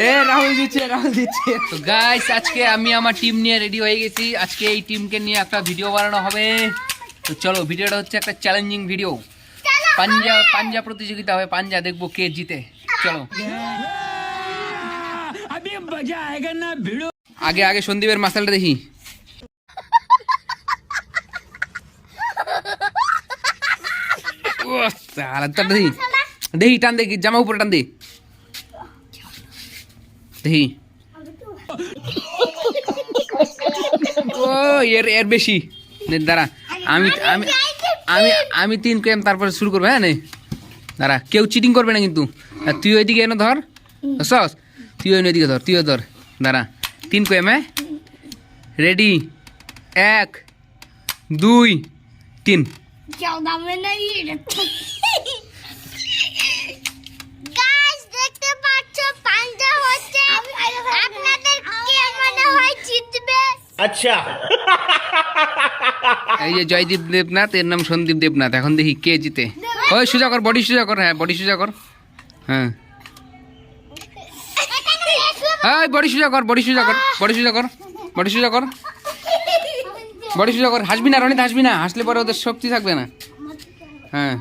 এ রাহুল দিচ্ছে তো গাইস আজকে আমি আমার টিম নিয়ে রেডি হয়ে গেছি। আজকে এই টিমকে নিয়ে একটা ভিডিও বানানো হবে। তো চলো, ভিডিওটা হচ্ছে একটা চ্যালেঞ্জিং ভিডিও। পাঞ্জা প্রতিযোগিতা হবে, পাঞ্জা দেখবো কে জিতে। চলো আগে আগে সন্দীপের মাসালটা দেখি। দেখি দেখি টান দেখি, জামা উপরে টান দেখি দেখি। ও এর বেশি দাঁড়া, আমি আমি আমি আমি 3 কেম তারপরে শুরু করবো। হ্যাঁ দাঁড়া, কেউ চিটিং করবে না কিন্তু। তুই ওইদিকে এনে ধর, সস তুই ওইদিকে ধর, তুইও ধর। দাঁড়া 3 কেম। হ্যাঁ রেডি, 1 2 3। আচ্ছা, এই যে জয়দীপ দেবনাথ, এর নাম সন্দীপ দেবনাথ। এখন দেখি কে জিতে। ওই সোজা কর, বডি সোজা কর। হ্যাঁ বডি সোজা কর। হ্যাঁ বডি সোজা কর, বডি সোজা কর, বডি সোজা কর, বডি সোজা কর, বডি সোজা কর। হাসবি না রনিত, হাসবি না, হাসলে পরে ওদের শক্তি থাকবে না। হ্যাঁ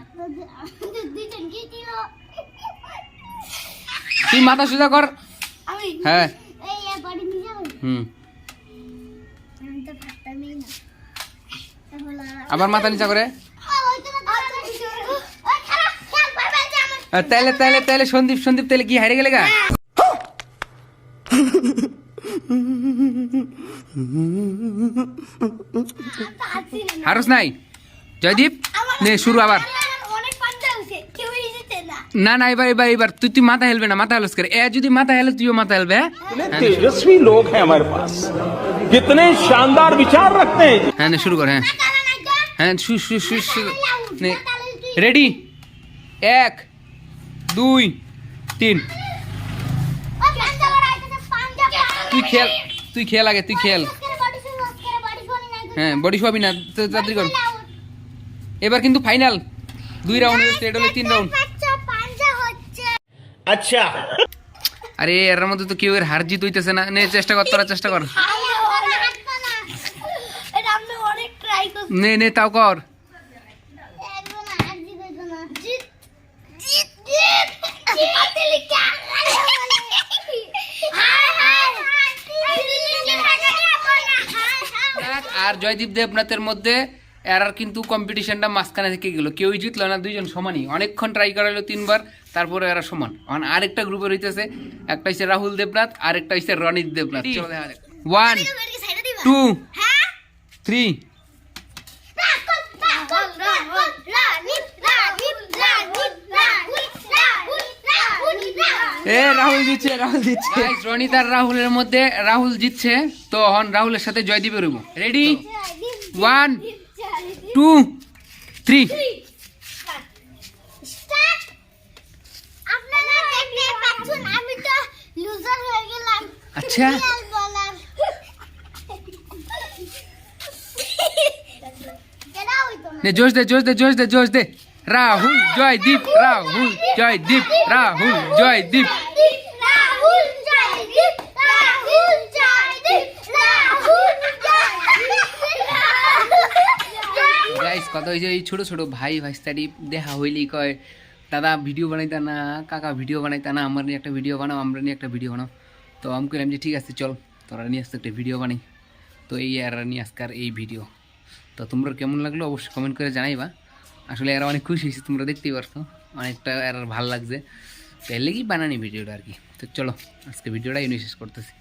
তুই মাথা সোজা কর। হ্যাঁ আবার মাথা নিচা করে। তাইলে তাইলে তাইলে সন্দীপ তাইলে কি হারিয়ে গেলে গা? হারস নাই জয়দীপ, নে শুরু আবার। না না এবার তুই মাথা হেলবে না, মাথা হেলস করে। এ যদি মাথা হেলে তুইও মাথা হেলবে। तेजस्वी लोग हैं हमारे पास, कितने शानदार विचार रखते हैं। হ্যাঁ শুরু কর। হ্যাঁ হ্যাঁ রেডি, 1 2 3। তুই খেল আগে, তুই খেল। হ্যাঁ বডি সবই না, তাড়াতাড়ি কর। এবার কিন্তু ফাইনাল 2 রাউন্ড হয়েছে, এটা হলো 3 রাউন্ড। अच्छा, আরে এর মধ্যে তো কেউ এর হার জিত হইতেছে না। নে চেষ্টা কর, তোরা চেষ্টা কর। নে তাও কর। আর জয়দীপ দেবনাথের মধ্যে এরার কিন্তু কম্পিটিশনটা মাঝখানে থেকে গেল, কেউই জিতলো না। 2 জন সমানই, অনেকক্ষণ ট্রাই করালো 3 বার, তারপরে এরা সমান। আরেকটা গ্রুপে রইতেছে, একটা হচ্ছে রাহুল দেবনাথ, আরেকটা হচ্ছে রনিত দেবনাথ। 1 2 3। এ রাহুল জিতছে। রনিত আর রাহুলের মধ্যে রাহুল জিতছে। তো রাহুলের সাথে জয়দীপে রইব। রেডি 1 2 3। আচ্ছা জোশ দে। রাহুল জয়দীপ, রাহুল জয়দীপ, রাহুল জয়দীপ। গাইস কথা হয়েছে, এই ছোট ছোট ভাই ভাইস্তারি দেখা হইলেই কয় দাদা ভিডিও বানাইতা না, কাকা ভিডিও বানাইতা না, আমরা নিয়ে একটা ভিডিও বানাও, আমরা নিয়ে একটা ভিডিও বানাও। তো আমি কইলাম যে ঠিক আছে চল, তোরা নিয়ে আসতে একটা ভিডিও বানাই। তো এই এরা নিয়ে আজকার এই ভিডিও। তো তোমরা কেমন লাগলো অবশ্যই কমেন্ট করে জানাইবা। আসলে এরা অনেক খুশি হয়েছে, তোমরা দেখতেই পারছো, অনেকটা এর ভালো লাগছে। তো এর লেগেই বানানি ভিডিওটা আর কি। তো চলো আজকে ভিডিওটা শেষ করতেছি।